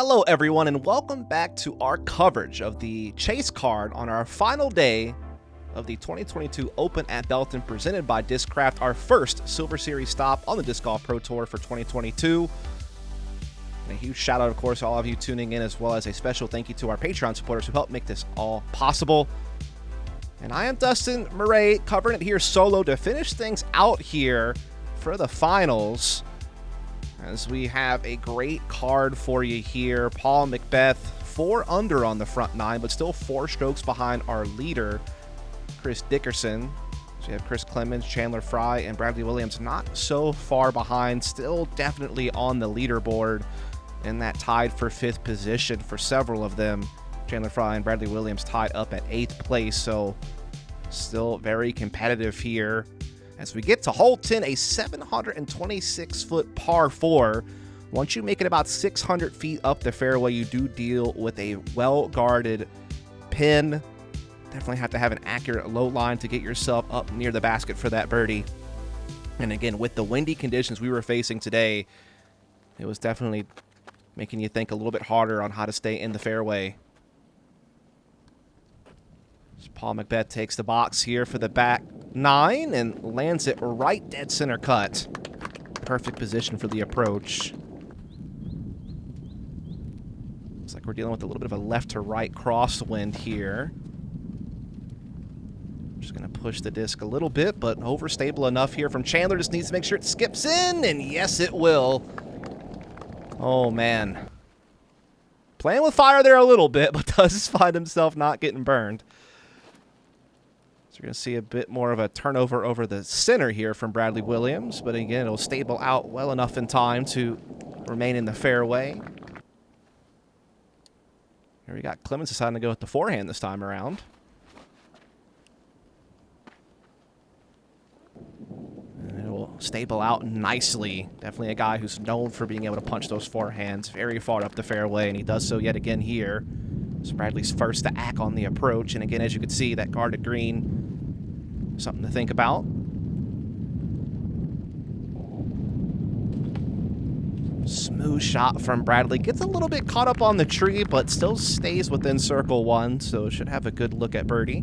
Hello everyone and welcome back to our coverage of the chase card on our final day of the 2022 Open at Belton presented by Discraft, our first Silver Series stop on the Disc Golf Pro Tour for 2022. And a huge shout out, of course, to all of you tuning in, as well as a special thank you to our Patreon supporters who helped make this all possible. And I am Dustin Mouret, covering it here solo to finish things out here for the finals, as we have a great card for you here. Paul McBeth, 4 under on the front 9, but still 4 strokes behind our leader, Chris Dickerson. So you have Chris Clemons, Chandler Fry, and Bradley Williams not so far behind, still definitely on the leaderboard, and that tied for 5th position for several of them. Chandler Fry and Bradley Williams tied up at 8th place, so still very competitive here. As we get to hole 10, a 726-foot par 4. Once you make it about 600 feet up the fairway, you do deal with a well-guarded pin. Definitely have to have an accurate low line to get yourself up near the basket for that birdie. And again, with the windy conditions we were facing today, it was definitely making you think a little bit harder on how to stay in the fairway. Paul McBeth takes the box here for the back 9 and lands it right dead center cut. Perfect position for the approach. Looks like we're dealing with a little bit of a left to right crosswind here. Just going to push the disc a little bit, but overstable enough here from Chandler. Just needs to make sure it skips in, and yes, it will. Oh, man. Playing with fire there a little bit, but does find himself not getting burned. So you're going to see a bit more of a turnover over the center here from Bradley Williams. But again, it'll stable out well enough in time to remain in the fairway. Here we got Clemons deciding to go with the forehand this time around. And it will stable out nicely. Definitely a guy who's known for being able to punch those forehands very far up the fairway, and he does so yet again here. So Bradley's first to act on the approach, and again, as you can see, that guarded green, something to think about. Smooth shot from Bradley. Gets a little bit caught up on the tree, but still stays within circle 1, so should have a good look at birdie.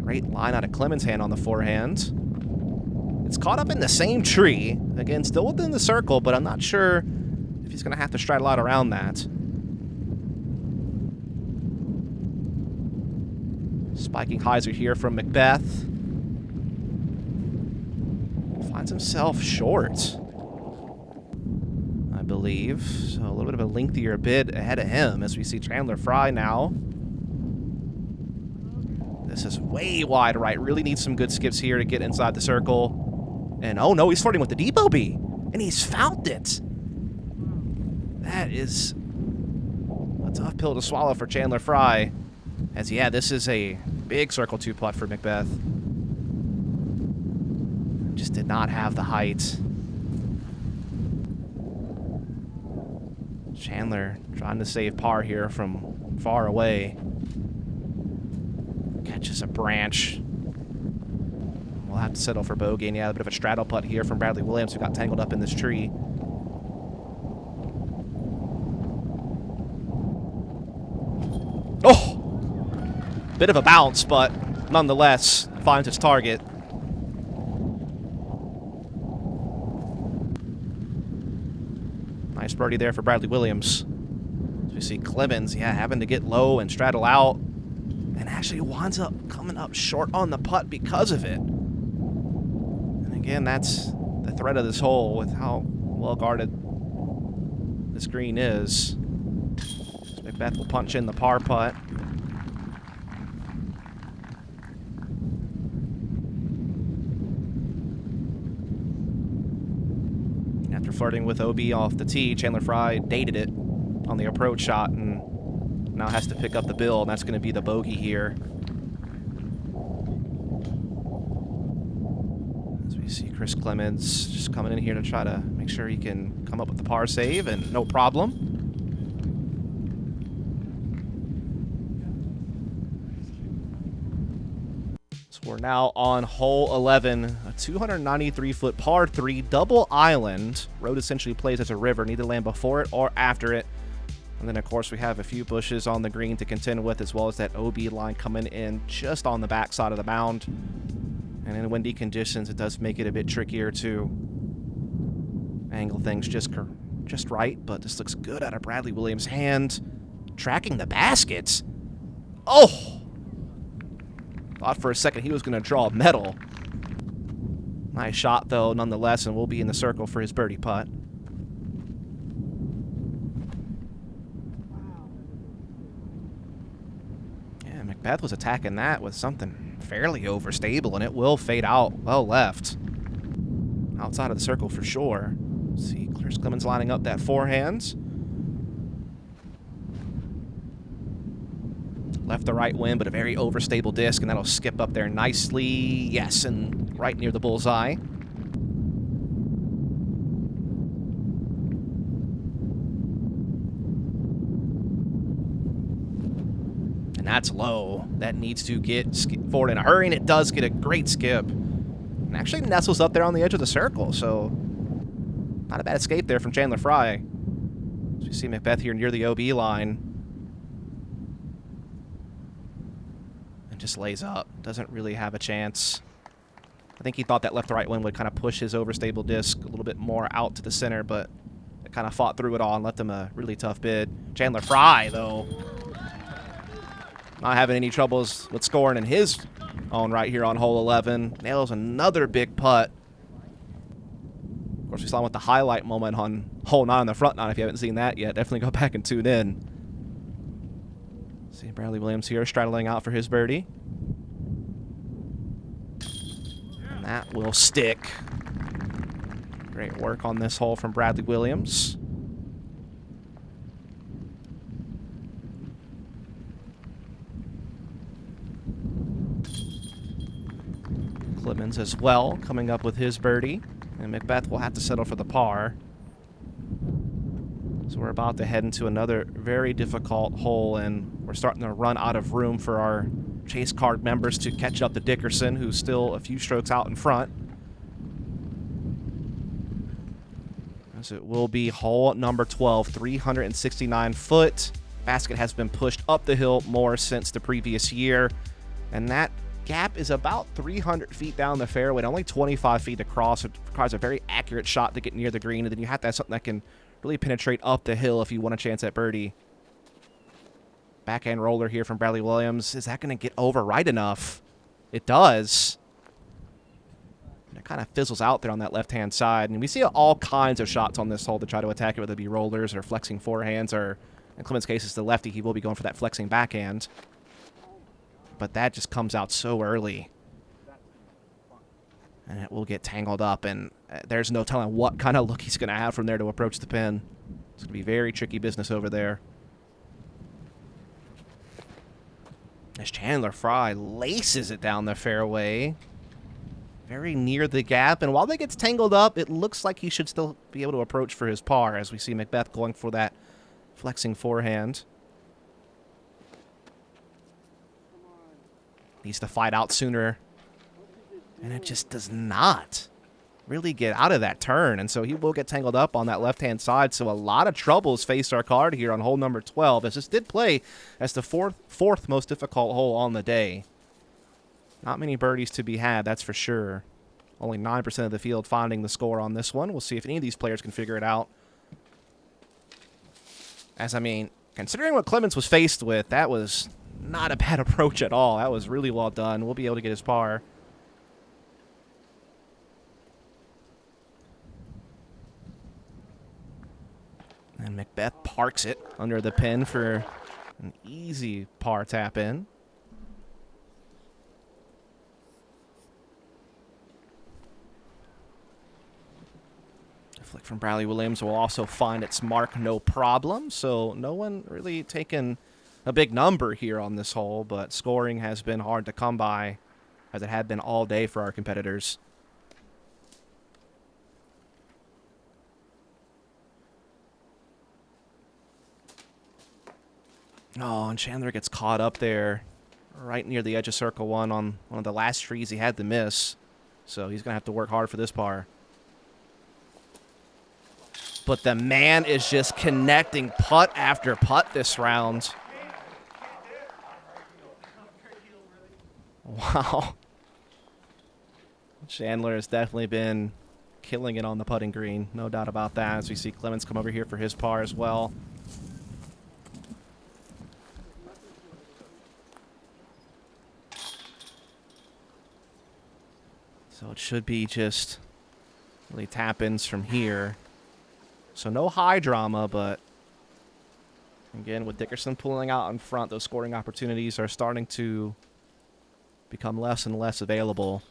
Great line out of Clemons' hand on the forehand. It's caught up in the same tree. Again, still within the circle, but I'm not sure if he's going to have to straddle out around that. Spiking hyzer here from McBeth. Finds himself short, I believe. So a little bit of a lengthier bid ahead of him as we see Chandler Fry now. This is way wide right. Really needs some good skips here to get inside the circle. And oh no, he's flirting with the deep OB. And he's fouled it. That is a tough pill to swallow for Chandler Fry. As, yeah, this is a big circle 2 putt for McBeth. Just did not have the height. Chandler trying to save par here from far away. Catches a branch. We'll have to settle for bogey. And yeah, a bit of a straddle putt here from Bradley Williams, who got tangled up in this tree. Oh! Bit of a bounce, but nonetheless finds its target. Nice birdie there for Bradley Williams. So we see Clemons, yeah, having to get low and straddle out, and actually winds up coming up short on the putt because of it. And again, that's the threat of this hole with how well guarded this green is. So McBeth will punch in the par putt. After flirting with OB off the tee, Chandler Fry dated it on the approach shot and now has to pick up the bill, and that's going to be the bogey here. As we see Chris Clemons just coming in here to try to make sure he can come up with the par save, and no problem. So we're now on hole 11, a 293-foot par 3 double island. Road essentially plays as a river, need to land before it or after it. And then, of course, we have a few bushes on the green to contend with, as well as that OB line coming in just on the backside of the mound. And in windy conditions, it does make it a bit trickier to angle things just right. But this looks good out of Bradley Williams' hand. Tracking the baskets. Oh! Thought for a second he was going to draw a medal. Nice shot, though, nonetheless, and we'll be in the circle for his birdie putt. Yeah, McBeth was attacking that with something fairly overstable, and it will fade out well left. Outside of the circle for sure. Let's see, Clemons lining up that forehand. Left to right wind, but a very overstable disc, and that'll skip up there nicely. Yes, and right near the bullseye. And that's low. That needs to get forward in a hurry, and it does get a great skip. And actually nestles up there on the edge of the circle, so not a bad escape there from Chandler Fry. As we see McBeth here near the OB line. Just lays up. Doesn't really have a chance. I think he thought that left to right wind would kind of push his overstable disc a little bit more out to the center, but it kind of fought through it all and left him a really tough bid. Chandler Fry, though, not having any troubles with scoring in his own right here on hole 11. Nails another big putt. Of course, we saw him with the highlight moment on hole 9 on the front nine. If you haven't seen that yet, definitely go back and tune in. See Bradley Williams here straddling out for his birdie. And that will stick. Great work on this hole from Bradley Williams. Clemons as well coming up with his birdie. And McBeth will have to settle for the par. So we're about to head into another very difficult hole, and we're starting to run out of room for our chase card members to catch up to Dickerson, who's still a few strokes out in front. As it will be hole number 12, 369 foot. Basket has been pushed up the hill more since the previous year, and that gap is about 300 feet down the fairway, and only 25 feet across. It requires a very accurate shot to get near the green, and then you have to have something that can really penetrate up the hill if you want a chance at birdie. Backhand roller here from Bradley Williams. Is that going to get over right enough? It does. And it kind of fizzles out there on that left-hand side. And we see all kinds of shots on this hole to try to attack it, whether it be rollers or flexing forehands, or in Clemens' case, it's the lefty. He will be going for that flexing backhand. But that just comes out so early. And it will get tangled up, and there's no telling what kind of look he's going to have from there to approach the pin. It's going to be very tricky business over there. As Chandler Fry laces it down the fairway, very near the gap, and while that gets tangled up, it looks like he should still be able to approach for his par, as we see McBeth going for that flexing forehand. Needs to fight out sooner. And it just does not really get out of that turn. And so he will get tangled up on that left-hand side. So a lot of troubles face our card here on hole number 12, as this did play as the fourth most difficult hole on the day. Not many birdies to be had, that's for sure. Only 9% of the field finding the score on this one. We'll see if any of these players can figure it out. As, I mean, considering what Clemons was faced with, that was not a bad approach at all. That was really well done. We'll be able to get his par. And McBeth parks it under the pin for an easy par tap in. A flick from Bradley Williams will also find its mark no problem. So no one really taking a big number here on this hole, but scoring has been hard to come by, as it had been all day for our competitors. Oh, and Chandler gets caught up there right near the edge of circle one on one of the last trees he had to miss. So he's going to have to work hard for this par. But the man is just connecting putt after putt this round. Wow. Chandler has definitely been killing it on the putting green. No doubt about that, as we see Clemons come over here for his par as well. So it should be just really tap-ins from here. So no high drama, but again, with Dickerson pulling out in front, those scoring opportunities are starting to become less and less available.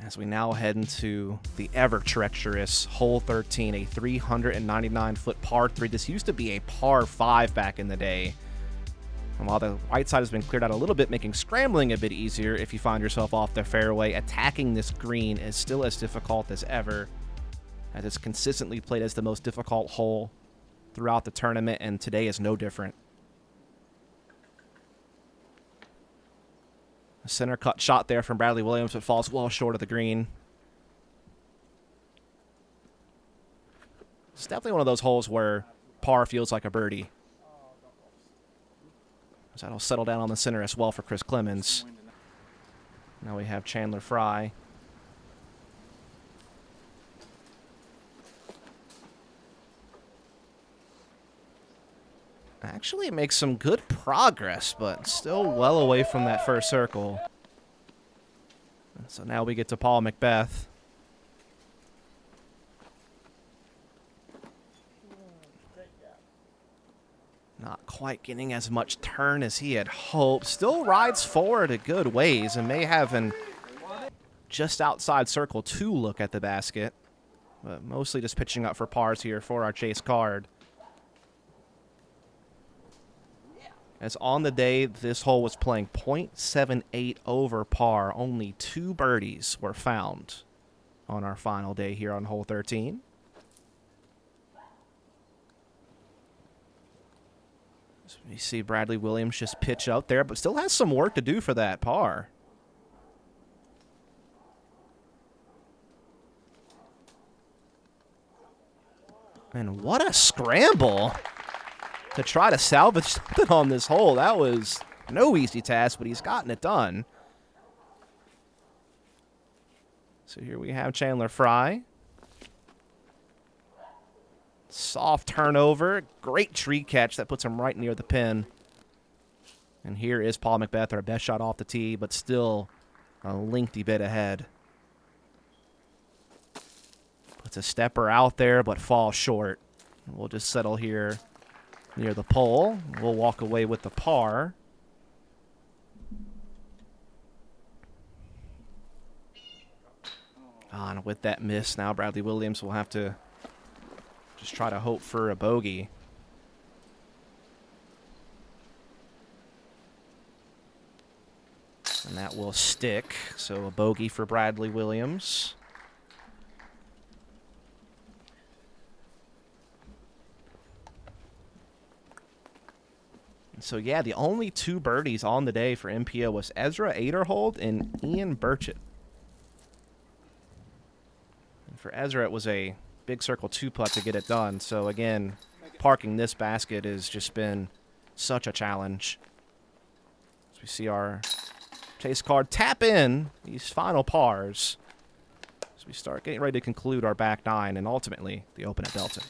As we now head into the ever-treacherous hole 13, a 399-foot par 3. This used to be a par 5 back in the day. And while the right side has been cleared out a little bit, making scrambling a bit easier if you find yourself off the fairway, attacking this green is still as difficult as ever, as it's consistently played as the most difficult hole throughout the tournament, and today is no different. A center cut shot there from Bradley Williams, but falls well short of the green. It's definitely one of those holes where par feels like a birdie. So that'll settle down on the center as well for Chris Clemons. Now we have Chandler Fry. Actually, it makes some good progress, but still well away from that first circle. And so now we get to Paul McBeth. Not quite getting as much turn as he had hoped. Still rides forward a good ways and may have an just outside circle 2 look at the basket. But mostly just pitching up for pars here for our chase card. As on the day, this hole was playing .78 over par. Only 2 birdies were found on our final day here on hole 13. So you see Bradley Williams just pitch out there, but still has some work to do for that par. And what a scramble to try to salvage something on this hole. That was no easy task, but he's gotten it done. So here we have Chandler Fry. Soft turnover. Great tree catch. That puts him right near the pin. And here is Paul McBeth, our best shot off the tee, but still a lengthy bit ahead. Puts a stepper out there, but falls short. We'll just settle here near the pole. We'll walk away with the par. And with that miss, now Bradley Williams will have to just try to hope for a bogey. And that will stick. So a bogey for Bradley Williams. So, yeah, the only 2 birdies on the day for MPO was Ezra Aderhold and Ian Burchett. And for Ezra, it was a big circle 2 putt to get it done. So, again, parking this basket has just been such a challenge. As we see our chase card tap in these final pars as we start getting ready to conclude our back 9 and ultimately the Open at Belton.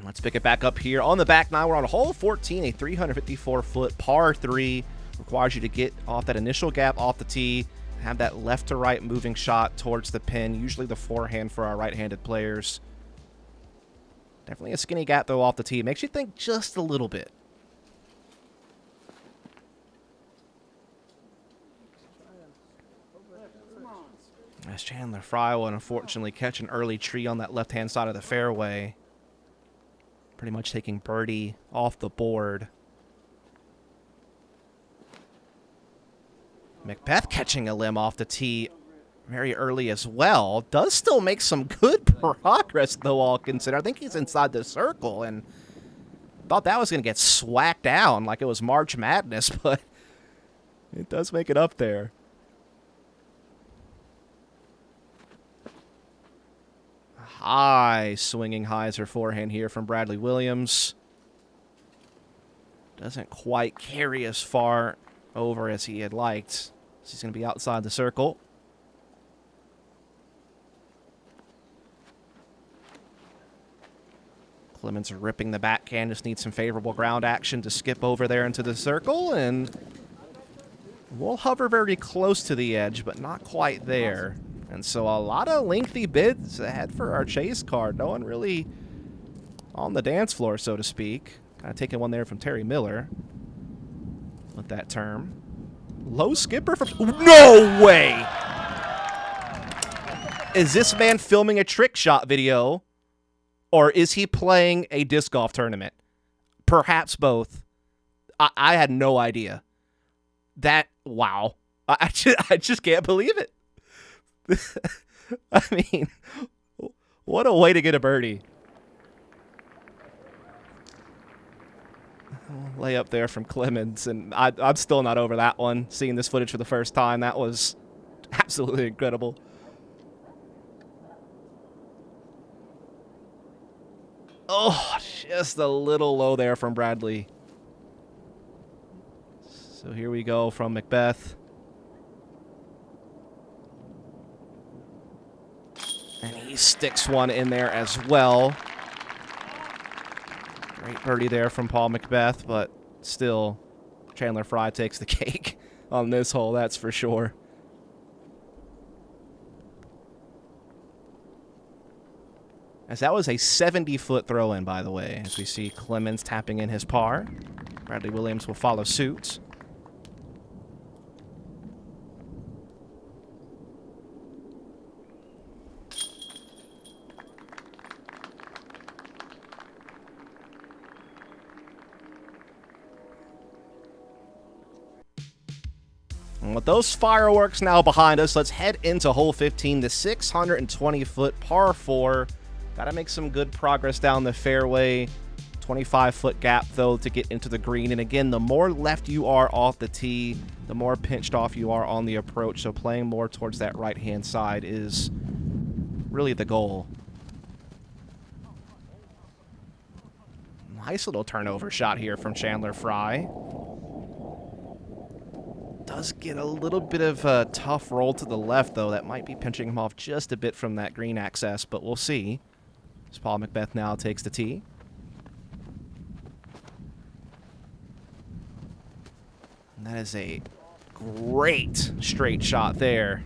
Let's pick it back up here on the back nine. We're on hole 14, a 354-foot par 3. Requires you to get off that initial gap off the tee, have that left to right moving shot towards the pin, usually the forehand for our right-handed players. Definitely a skinny gap, though, off the tee. Makes you think just a little bit. As Chandler Fry will unfortunately catch an early tree on that left-hand side of the fairway. Pretty much taking birdie off the board. McBeth catching a limb off the tee very early as well. Does still make some good progress, though, all considered. I think he's inside the circle, and thought that was going to get swacked down like it was March Madness, but it does make it up there. High swinging hyzer forehand here from Bradley Williams. Doesn't quite carry as far over as he had liked. So he's going to be outside the circle. Clemons ripping the backhand. Just needs some favorable ground action to skip over there into the circle. And we'll hover very close to the edge, but not quite there. And so a lot of lengthy bids ahead for our chase card. No one really on the dance floor, so to speak. Kind of taking one there from Terry Miller with that term. Low skipper from... No way! Is this man filming a trick shot video, or is he playing a disc golf tournament? Perhaps both. I had no idea. That... Wow. I just can't believe it. I mean, what a way to get a birdie. Lay up there from Clemons, and I'm still not over that one. Seeing this footage for the first time, that was absolutely incredible. Oh, just a little low there from Bradley. So here we go from McBeth. And he sticks one in there as well. Great birdie there from Paul McBeth, but still, Chandler Fry takes the cake on this hole, that's for sure. As that was a 70-foot throw-in, by the way, as we see Clemons tapping in his par. Bradley Williams will follow suit. And with those fireworks now behind us, let's head into hole 15, the 620-foot par 4. Got to make some good progress down the fairway. 25-foot gap, though, to get into the green. And again, the more left you are off the tee, the more pinched off you are on the approach. So playing more towards that right-hand side is really the goal. Nice little turnover shot here from Chandler Fry. Does get a little bit of a tough roll to the left, though. That might be pinching him off just a bit from that green access, but we'll see. As Paul McBeth now takes the tee. And that is a great straight shot there.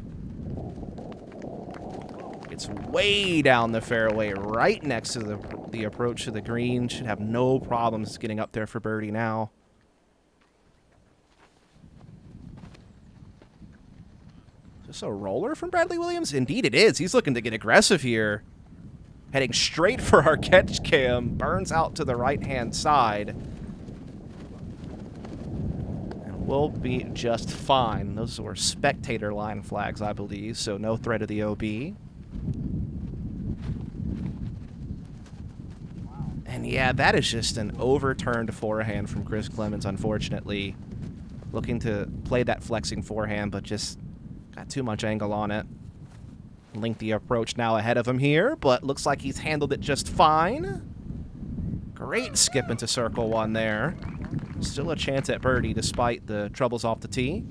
It's way down the fairway, right next to the approach to the green. Should have no problems getting up there for birdie now. Is this a roller from Bradley Williams? Indeed it is. He's looking to get aggressive here. Heading straight for our catch cam. Burns out to the right-hand side. And we'll be just fine. Those were spectator line flags, I believe, so no threat of the OB. And yeah, that is just an overturned forehand from Chris Clemons, unfortunately. Looking to play that flexing forehand, but just got too much angle on it. Lengthy approach now ahead of him here, but looks like he's handled it just fine. Great skip into circle one there. Still a chance at birdie despite the troubles off the tee.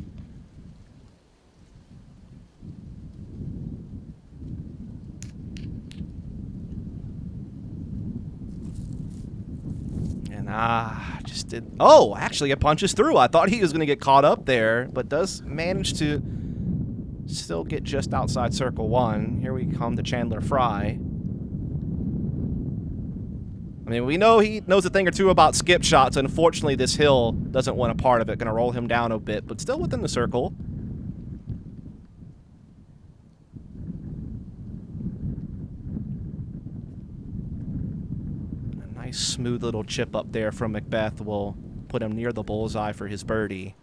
Just did. Oh, actually, it punches through. I thought he was going to get caught up there, but does manage to still get just outside circle one. Here we come to Chandler Fry. I mean, we know he knows a thing or two about skip shots. Unfortunately, this hill doesn't want a part of it. Going to roll him down a bit, but still within the circle. A nice, smooth little chip up there from McBeth will put him near the bullseye for his birdie.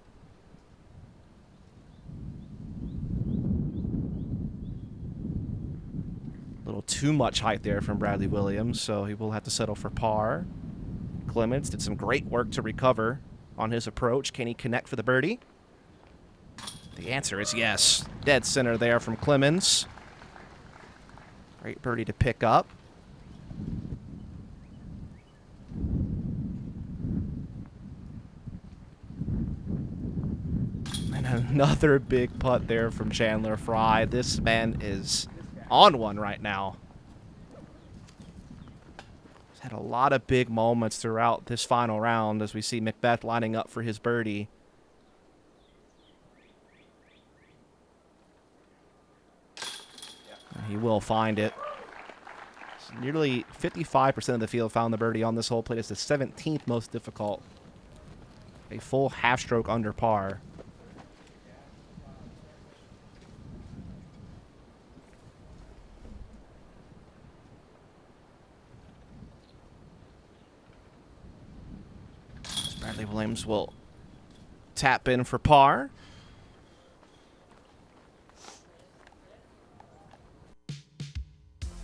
A little too much height there from Bradley Williams, so he will have to settle for par. Clemons did some great work to recover on his approach. Can he connect for the birdie? The answer is yes. Dead center there from Clemons. Great birdie to pick up. And another big putt there from Chandler Fry. This man is on one right now. He's had a lot of big moments throughout this final round as we see McBeth lining up for his birdie. And he will find it. Nearly 55% of the field found the birdie on this hole. Played as the 17th most difficult. A full half stroke under par. Bradley Williams will tap in for par.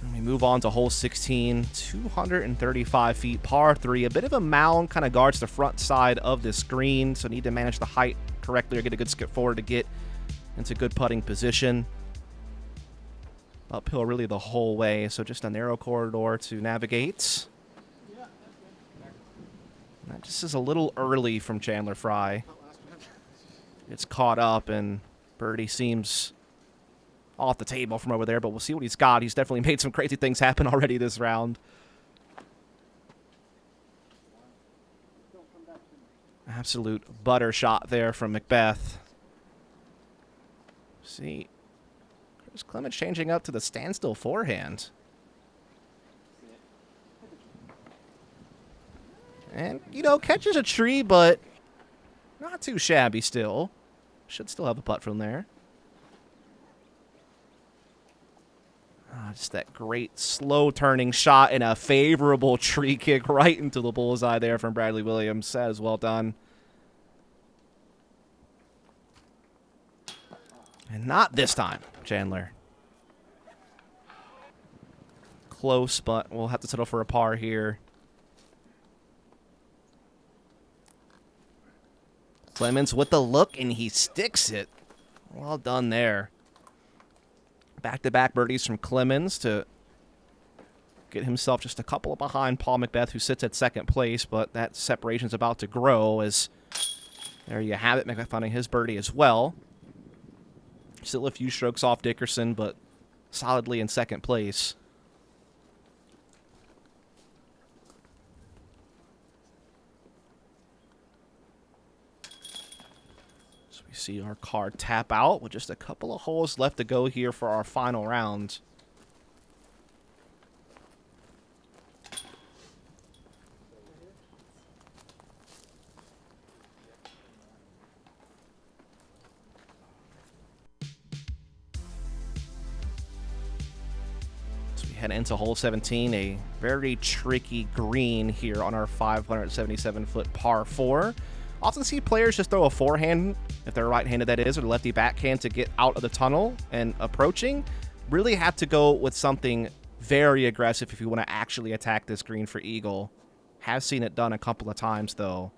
And we move on to hole 16, 235 feet, par 3. A bit of a mound, kind of guards the front side of this green, so need to manage the height correctly or get a good skip forward to get into good putting position. Uphill really the whole way, so just a narrow corridor to navigate. That just is a little early from Chandler Fry. It's caught up, and birdie seems off the table from over there, but we'll see what he's got. He's definitely made some crazy things happen already this round. Absolute butter shot there from McBeth. See, Chris Clemons changing up to the standstill forehand. And, you know, catches a tree, but not too shabby still. Should still have a putt from there. Just that great slow-turning shot and a favorable tree kick right into the bullseye there from Bradley Williams. That is well done. And not this time, Chandler. Close, but we'll have to settle for a par here. Clemons with the look, and he sticks it. Well done there. Back-to-back birdies from Clemons to get himself just a couple behind Paul McBeth, who sits at second place, but that separation's about to grow as there you have it. McBeth finding his birdie as well. Still a few strokes off Dickerson, but solidly in second place. We see our card tap out with just a couple of holes left to go here for our final round. So we head into hole 17, a very tricky green here on our 577-foot par 4. Often see players just throw a forehand, if they're right-handed that is, or the lefty backhand to get out of the tunnel and approaching. Really have to go with something very aggressive if you want to actually attack this green for eagle. Have seen it done a couple of times, though.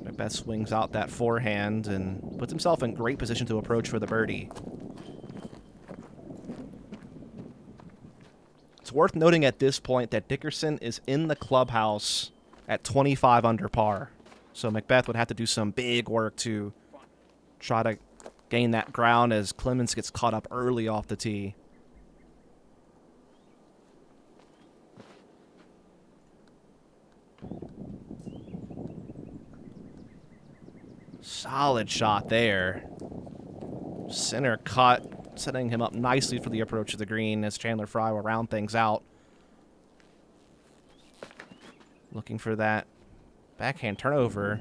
McBeth swings out that forehand and puts himself in great position to approach for the birdie. It's worth noting at this point that Dickerson is in the clubhouse at 25 under par. So McBeth would have to do some big work to try to gain that ground as Clemons gets caught up early off the tee. Solid shot there. Center cut, setting him up nicely for the approach of the green as Chandler Fry will round things out. Looking for that backhand turnover.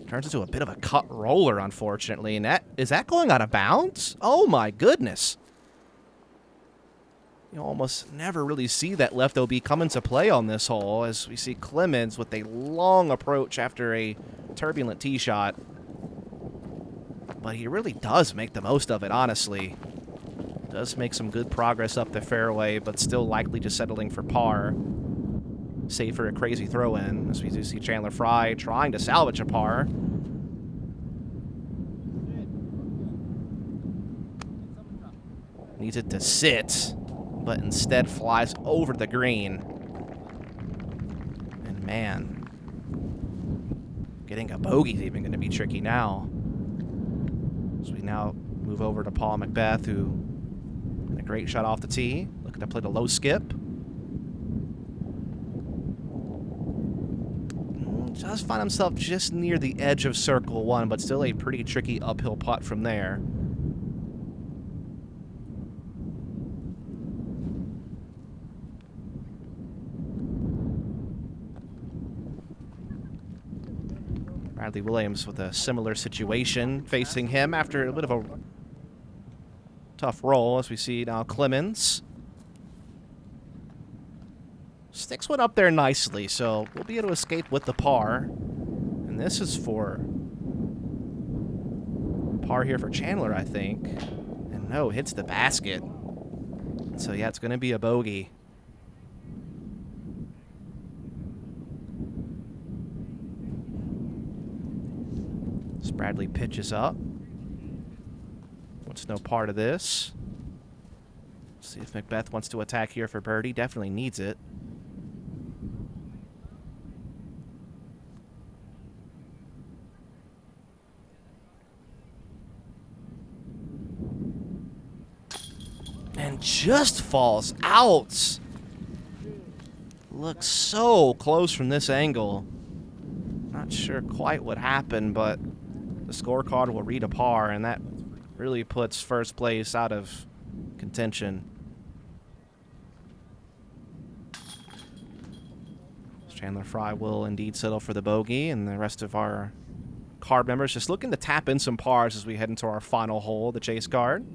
Turns into a bit of a cut roller, unfortunately. And is that going out of bounds? Oh, my goodness. You almost never really see that left OB come into play on this hole, as we see Clemons with a long approach after a turbulent tee shot. But he really does make the most of it, honestly. Does make some good progress up the fairway, but still likely just settling for par. Save for a crazy throw-in, as we do see Chandler Fry trying to salvage a par. Needs it to sit, but instead flies over the green. And man, getting a bogey is even going to be tricky now. So we now move over to Paul McBeth, who had a great shot off the tee. Looking to play the low skip. Does find himself just near the edge of circle one, but still a pretty tricky uphill putt from there. Bradley Williams with a similar situation facing him after a bit of a tough roll, as we see now Clemons. Sticks one up there nicely, so we'll be able to escape with the par. And this is for par here for Chandler, I think. And no, hits the basket. So yeah, it's going to be a bogey. As Bradley pitches up. Wants no part of this. See if McBeth wants to attack here for birdie. Definitely needs it. And just falls out. Looks so close from this angle. Not sure quite what happened, but the scorecard will read a par, and that really puts first place out of contention. Chandler Fry will indeed settle for the bogey, and the rest of our card members just looking to tap in some pars as we head into our final hole, the chase card.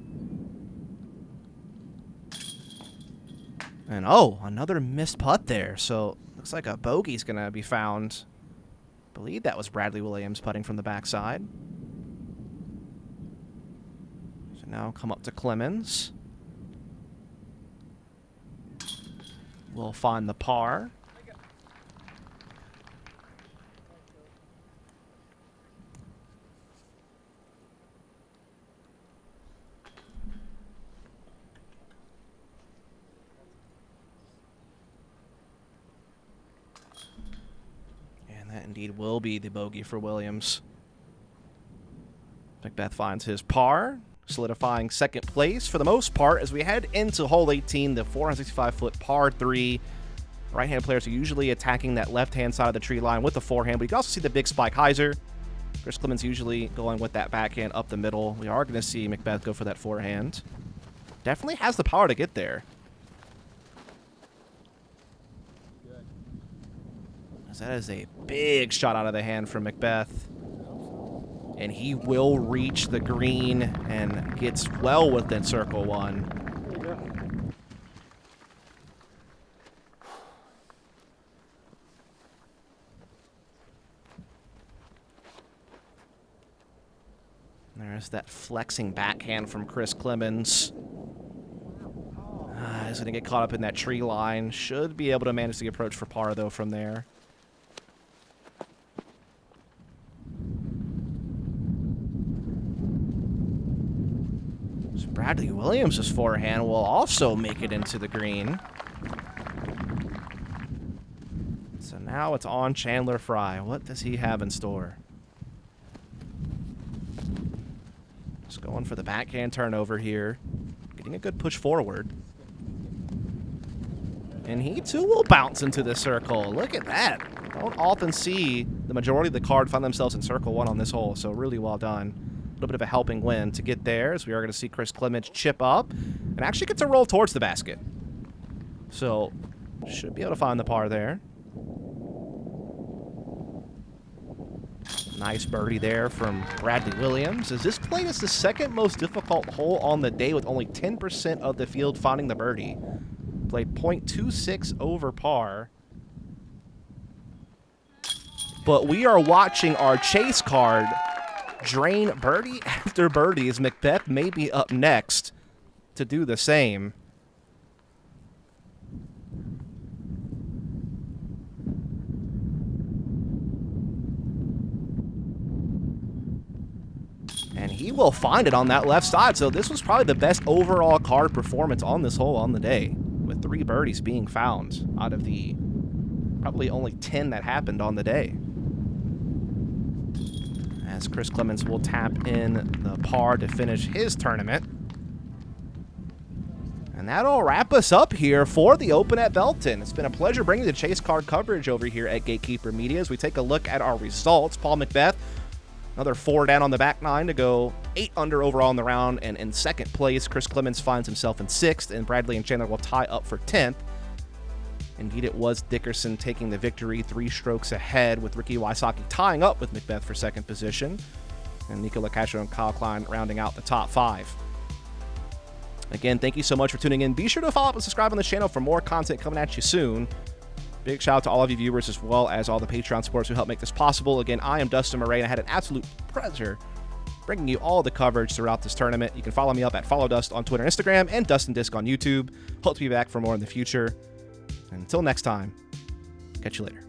And oh, another missed putt there. So looks like a bogey's going to be found. I believe that was Bradley Williams putting from the backside. So now come up to Clemons. We'll find the par. That indeed will be the bogey for Williams. McBeth finds his par, solidifying second place for the most part as we head into hole 18, the 465-foot par 3. Right-hand players are usually attacking that left-hand side of the tree line with the forehand, but you can also see the big spike hyzer. Chris Clemons usually going with that backhand up the middle. We are going to see McBeth go for that forehand. Definitely has the power to get there. That is a big shot out of the hand from McBeth. And he will reach the green and gets well within circle one. There's that flexing backhand from Chris Clemons. He's going to get caught up in that tree line. Should be able to manage the approach for par, though, from there. Bradley Williams' forehand will also make it into the green. So now it's on Chandler Fry. What does he have in store? Just going for the backhand turnover here. Getting a good push forward. And he too will bounce into the circle. Look at that. Don't often see the majority of the card find themselves in circle 1 on this hole, so really well done. A little bit of a helping wind to get there, as we are going to see Chris Clemons chip up and actually get to roll towards the basket. So, should be able to find the par there. Nice birdie there from Bradley Williams, as this played is the second most difficult hole on the day with only 10% of the field finding the birdie. Played .26 over par. But we are watching our chase card drain birdie after birdie, as McBeth may be up next to do the same. And he will find it on that left side. So this was probably the best overall card performance on this hole on the day, with 3 birdies being found out of the probably only 10 that happened on the day. As Chris Clemons will tap in the par to finish his tournament. And that'll wrap us up here for the Open at Belton. It's been a pleasure bringing the chase card coverage over here at Gatekeeper Media as we take a look at our results. Paul McBeth, another 4 down on the back 9 to go 8 under overall in the round. And in second place, Chris Clemons finds himself in 6th, and Bradley and Chandler will tie up for 10th. Indeed, it was Dickerson taking the victory 3 strokes ahead, with Ricky Wysocki tying up with McBeth for second position, and Nico Lacastro and Kyle Klein rounding out the top 5. Again, thank you so much for tuning in. Be sure to follow up and subscribe on the channel for more content coming at you soon. Big shout out to all of you viewers, as well as all the Patreon supporters who help make this possible. Again, I am Dustin Mouret, and I had an absolute pleasure bringing you all the coverage throughout this tournament. You can follow me up at FollowDust on Twitter and Instagram, and Dustin Disc on YouTube. Hope to be back for more in the future. Until next time, catch you later.